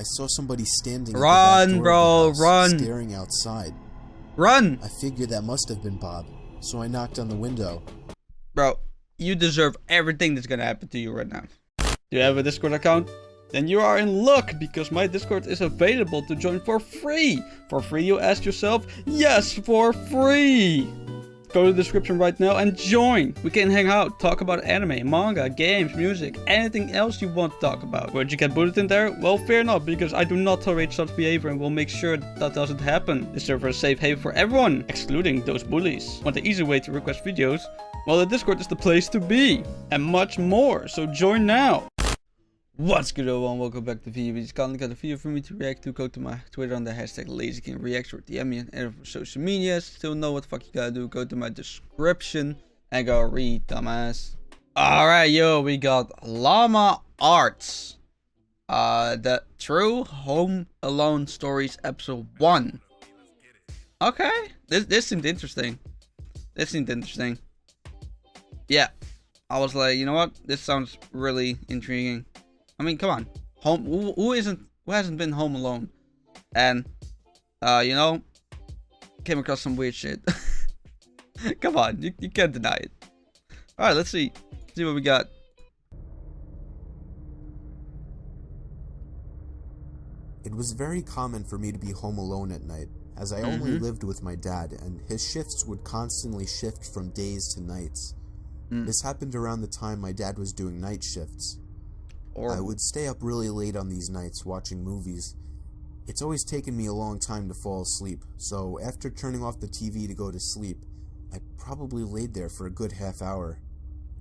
I saw somebody standing at the Run, back door bro, of the house, run. staring outside. Run! I figured that must have been Bob, so I knocked on the window. Bro, you deserve everything that's gonna happen to you right now. Do you have a Discord account? Then you are in luck, because my Discord is available to join for free. For free, you ask yourself? Yes, for free! Go to the description right now and join. We can hang out, talk about anime, manga, games, music, anything else you want to talk about. Would you get booted in there? Well, fear not, because I do not tolerate such behavior and will make sure that doesn't happen. The server is a safe haven for everyone, excluding those bullies. Want the easy way to request videos? Well, the Discord is the place to be. And much more, so join now. What's good everyone, welcome back to the video. If you got a video for me to react to, go to my Twitter on the hashtag LazyKingReacts or DM me on any of my social medias. Still know what the fuck you gotta do, go to my description and go read, dumbass. Alright, yo, we got Llama Arts. The True Home Alone Stories episode 1. Okay, this seemed interesting. Yeah, I was like, you know what, this sounds really intriguing. I mean, come on, who hasn't been home alone, and you know, came across some weird shit. Come on, you can't deny it. All right, let's see what we got. It was very common for me to be home alone at night, as I only lived with my dad, and his shifts would constantly shift from days to nights. This happened around the time my dad was doing night shifts. I would stay up really late on these nights watching movies. It's always taken me a long time to fall asleep, so after turning off the TV to go to sleep, I probably laid there for a good half hour.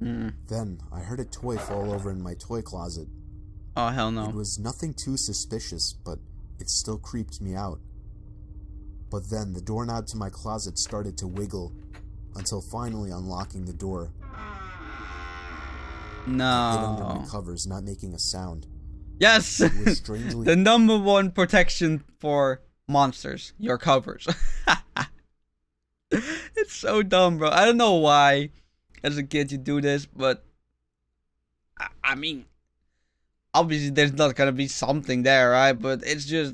Then, I heard a toy fall over in my toy closet. Oh, hell no. It was nothing too suspicious, but it still creeped me out. But then, the doorknob to my closet started to wiggle, until finally unlocking the door. No. I hid under my covers, not making a sound. Yes! It was strangely the #1 protection for monsters. Your covers. It's so dumb, bro. I don't know why, as a kid, you do this, but... I mean... Obviously, there's not gonna be something there, right? But it's just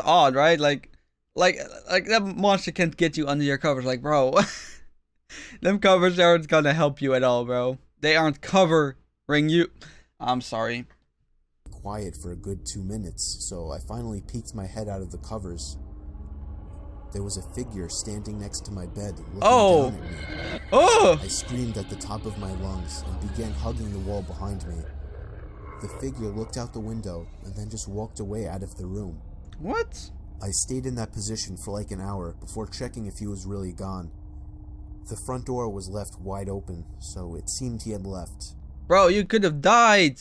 odd, right? Like that monster can't get you under your covers. Like, bro... them covers aren't gonna help you at all, bro. They aren't covering you. I'm sorry. Quiet for a good 2 minutes, so I finally peeked my head out of the covers. There was a figure standing next to my bed, looking down at me. Oh! I screamed at the top of my lungs and began hugging the wall behind me. The figure looked out the window and then just walked away out of the room. What? I stayed in that position for like an hour before checking if he was really gone. The front door was left wide open, so it seemed he had left. Bro, you could have died.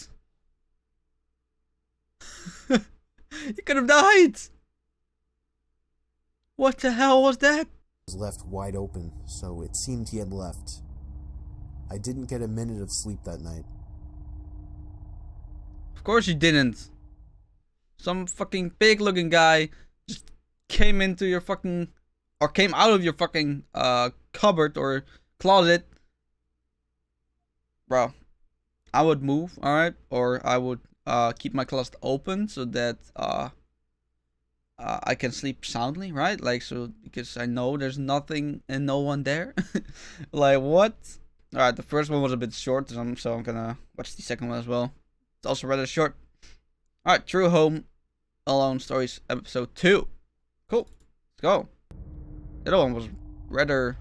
You could have died. What the hell was that? It was left wide open, so it seemed he had left. I didn't get a minute of sleep that night. Of course you didn't. Some fucking pig-looking guy just came into your fucking... or came out of your fucking cupboard or closet. Bro, I would move, alright? Or I would keep my closet open so that I can sleep soundly, right? Like, so, because I know there's nothing and no one there. Like, what? Alright, the first one was a bit short, so I'm gonna watch the second one as well. It's also rather short. Alright, True Home Alone Stories episode 2. Cool. Let's go. The other one was rather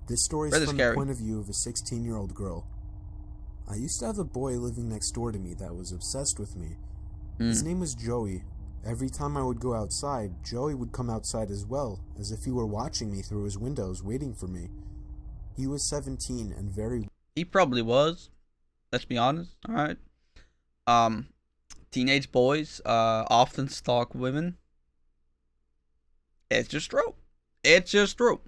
This story is from the point of view of a 16-year-old girl. I used to have a boy living next door to me that was obsessed with me. His name was Joey. Every time I would go outside, Joey would come outside as well, as if he were watching me through his windows, waiting for me. He was 17 and very... He probably was. Let's be honest, alright? Teenage boys often stalk women. It's just true. It's just true.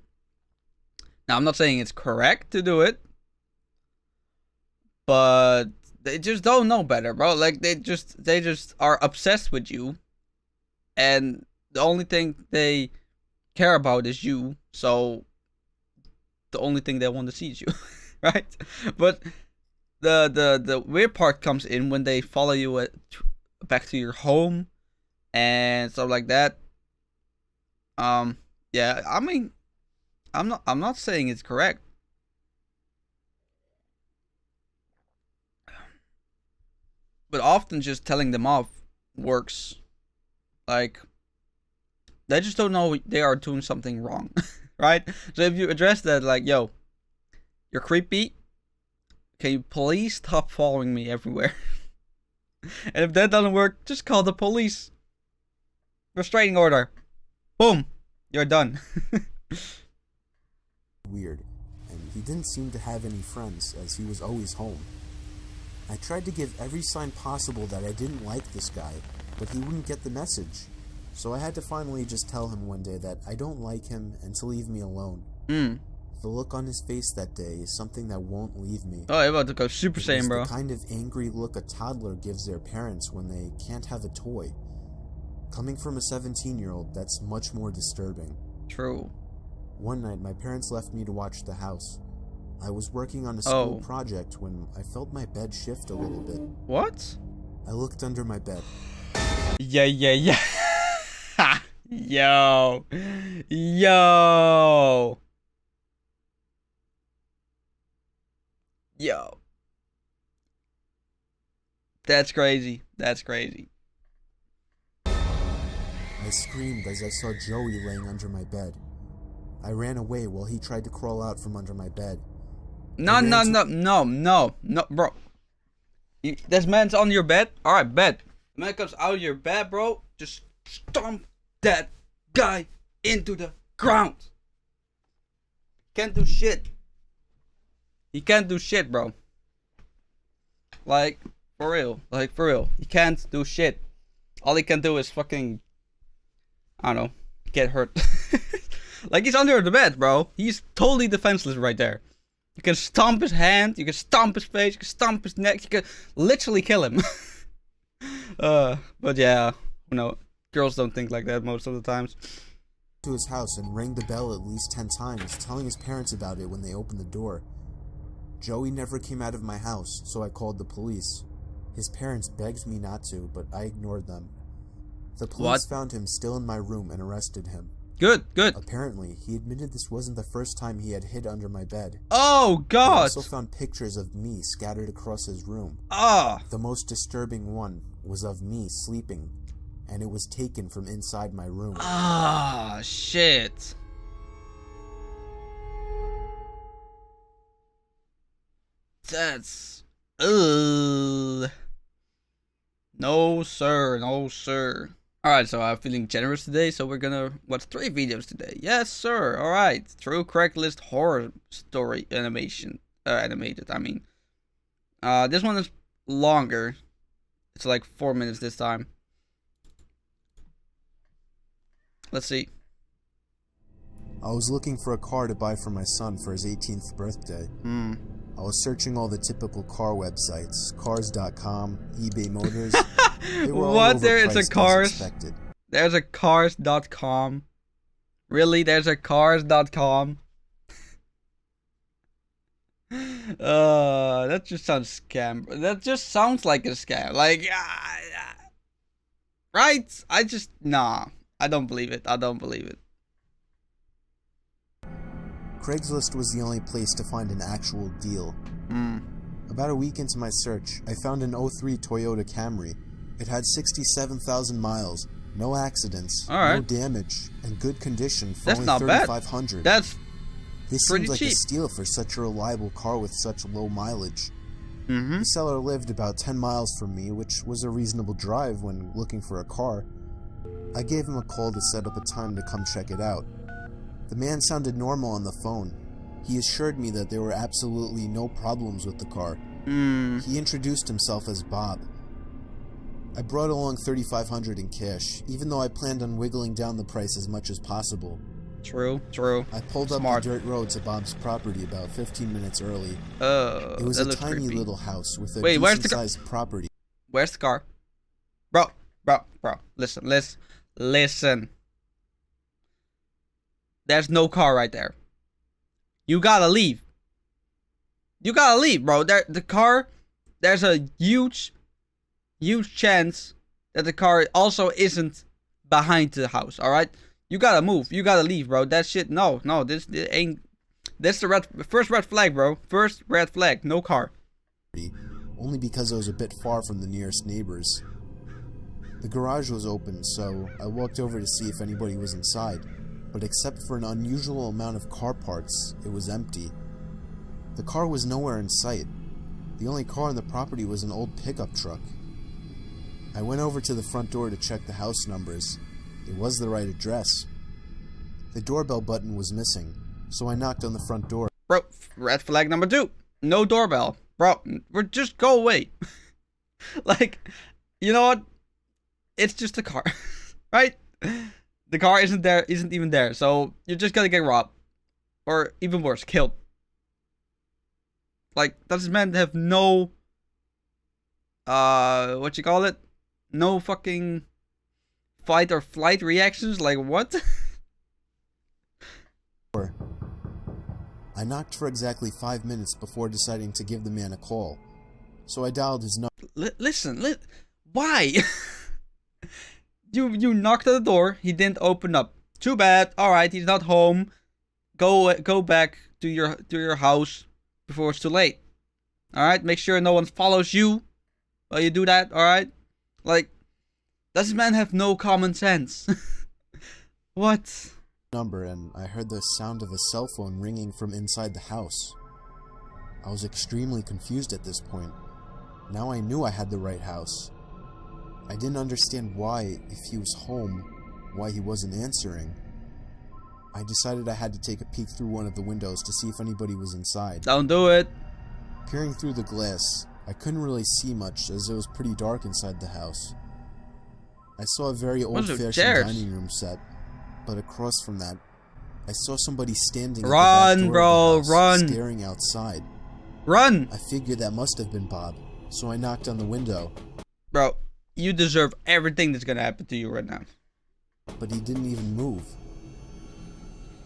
Now, I'm not saying it's correct to do it, but they just don't know better, bro. Like, they just are obsessed with you, and the only thing they care about is you, so the only thing they want to see is you, right? But the weird part comes in when they follow you back to your home and stuff like that. Yeah, I mean, I'm not saying it's correct. But often just telling them off works. Like, they just don't know they are doing something wrong, right? So if you address that, like, yo, you're creepy. Can you please stop following me everywhere? And if that doesn't work, just call the police. Restraining order. Boom. You're done. Weird, and he didn't seem to have any friends, as he was always home. I tried to give every sign possible that I didn't like this guy, but he wouldn't get the message. So I had to finally just tell him one day that I don't like him and to leave me alone. The look on his face that day is something that won't leave me. Oh, you're about to go Super Saiyan, bro. The kind of angry look a toddler gives their parents when they can't have a toy. Coming from a 17-year-old, that's much more disturbing. True. One night, my parents left me to watch the house. I was working on a school project when I felt my bed shift a little bit. What? I looked under my bed. Yeah. Yo. Yo. Yo. That's crazy. That's crazy. I screamed as I saw Joey laying under my bed. I ran away while he tried to crawl out from under my bed. No, bro. This man's on your bed? Alright, bed. The man comes out of your bed, bro. Just stomp that guy into the ground. Can't do shit. He can't do shit, bro. Like, for real. Like, for real. He can't do shit. All he can do is fucking, I don't know, get hurt. Like, he's under the bed, bro. He's totally defenseless right there. You can stomp his hand, you can stomp his face, you can stomp his neck, you can literally kill him. But yeah, you know, girls don't think like that most of the times. To his house and rang the bell at least 10 times, telling his parents about it when they opened the door. Joey never came out of my house, so I called the police. His parents begged me not to, but I ignored them. The police found him still in my room and arrested him. Good. Apparently, he admitted this wasn't the first time he had hid under my bed. Oh, God! He also found pictures of me scattered across his room. The most disturbing one was of me sleeping, and it was taken from inside my room. Shit. That's... Ugh. No, sir. Alright, so I'm feeling generous today, so we're gonna watch 3 videos today. Yes, sir. Alright. True Craigslist horror story animated, I mean. This one is longer. It's like 4 minutes this time. Let's see. I was looking for a car to buy for my son for his 18th birthday. I was searching all the typical car websites, cars.com, eBay Motors. What? There is a cars? There's a cars.com. Really? There's a cars.com? That just sounds scam. That just sounds like a scam. Like, right? Nah. I don't believe it. Craigslist was the only place to find an actual deal. About a week into my search, I found an 03 Toyota Camry. It had 67,000 miles, no accidents, no damage, and good condition for only $3,500. That's this seems like a steal for such a reliable car with such low mileage. The seller lived about 10 miles from me, which was a reasonable drive when looking for a car. I gave him a call to set up a time to come check it out. The man sounded normal on the phone. He assured me that there were absolutely no problems with the car. He introduced himself as Bob. I brought along $3,500 in cash, even though I planned on wiggling down the price as much as possible. True. I pulled up the dirt road to Bob's property about 15 minutes early. It was a tiny little house with a decent-sized property. Where's the car? Bro. Listen. There's no car right there. You gotta leave. Bro. The car, there's a huge chance that the car also isn't behind the house, alright? You gotta move. You gotta leave, bro. That shit, no, this ain't... That's the first red flag, bro. First red flag, no car. Only because I was a bit far from the nearest neighbors. The garage was open, so I walked over to see if anybody was inside, but except for an unusual amount of car parts, it was empty. The car was nowhere in sight. The only car on the property was an old pickup truck. I went over to the front door to check the house numbers. It was the right address. The doorbell button was missing, so I knocked on the front door. Bro, red flag number 2. No doorbell. Bro, just go away. Like, you know what? It's just a car, right? The car isn't even there, so you're just gonna get robbed. Or even worse, killed. Like, does this man have no, what you call it? No fucking fight or flight reactions? Like, what? I knocked for exactly 5 minutes before deciding to give the man a call. So I dialed his number. Listen, why? You knocked at the door, he didn't open up. Too bad. Alright, he's not home. Go back to your house before it's too late. Alright, make sure no one follows you while you do that, alright? Like, does this man have no common sense? What? Number, and I heard the sound of a cell phone ringing from inside the house. I was extremely confused at this point. Now I knew I had the right house. I didn't understand why, if he was home, why he wasn't answering. I decided I had to take a peek through one of the windows to see if anybody was inside. Don't do it. Peering through the glass, I couldn't really see much as it was pretty dark inside the house. I saw a very old-fashioned dining room set, but across from that, I saw somebody standing at the back door of the house, staring outside. Run! I figured that must have been Bob, so I knocked on the window. Bro, you deserve everything that's gonna happen to you right now. But he didn't even move.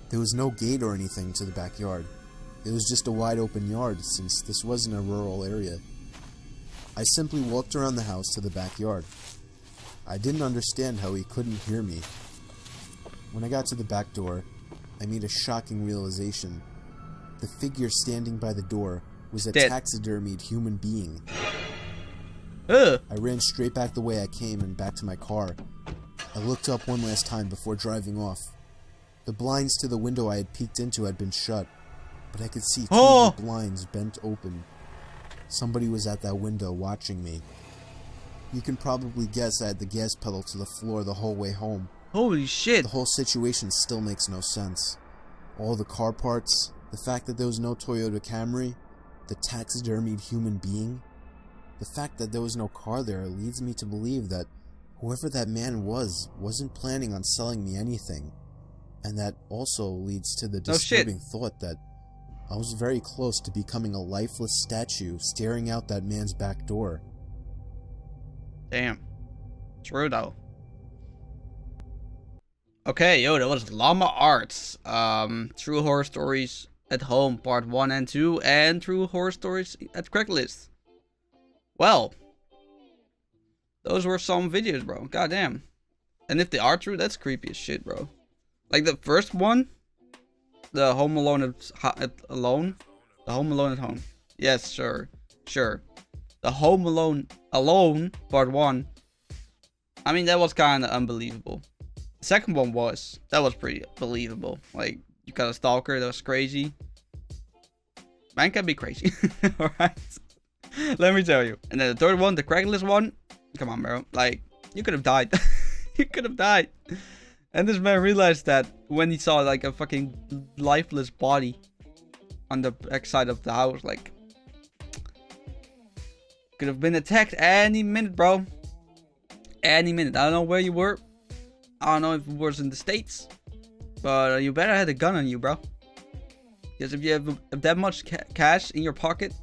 There was no gate or anything to the backyard. It was just a wide open yard, since this wasn't a rural area. I simply walked around the house to the backyard. I didn't understand how he couldn't hear me. When I got to the back door, I made a shocking realization. The figure standing by the door was a taxidermied human being. Ugh. I ran straight back the way I came and back to my car. I looked up one last time before driving off. The blinds to the window I had peeked into had been shut, but I could see two of the blinds bent open. Somebody was at that window watching me. You can probably guess I had the gas pedal to the floor the whole way home. Holy shit. The whole situation still makes no sense. All the car parts, the fact that there was no Toyota Camry, the taxidermied human being. The fact that there was no car there leads me to believe that whoever that man wasn't planning on selling me anything. And that also leads to the disturbing thought that I was very close to becoming a lifeless statue staring out that man's back door. Damn. True though. Okay, yo, that was Llama Arts. True Horror Stories at Home Part 1 and 2, and True Horror Stories at Craigslist. Well, those were some videos, bro. Goddamn. And if they are true, that's creepy as shit, bro. Like the first one, the Home Alone alone, the Home Alone at Home. Yes, sure. The Home Alone Part 1. I mean, that was kind of unbelievable. The second one that was pretty believable. Like, you got a stalker, that was crazy. Man can be crazy. Alright. Let me tell you. And then the third one, the Craigslist one. Come on, bro. Like, you could have died. You could have died. And this man realized that when he saw like a fucking lifeless body on the backside of the house. Like, could have been attacked any minute, bro. Any minute. I don't know where you were. I don't know if it was in the States. But you better have a gun on you, bro. Because if you have that much cash in your pocket,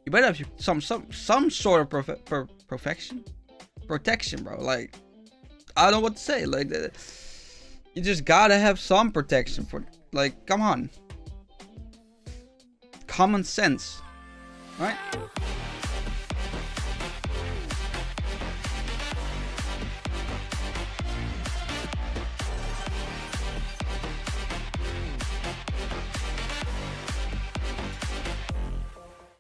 you better have some sort of protection, bro. Like, I don't know what to say. Like, you just gotta have some protection for, like, come on. Common sense, right?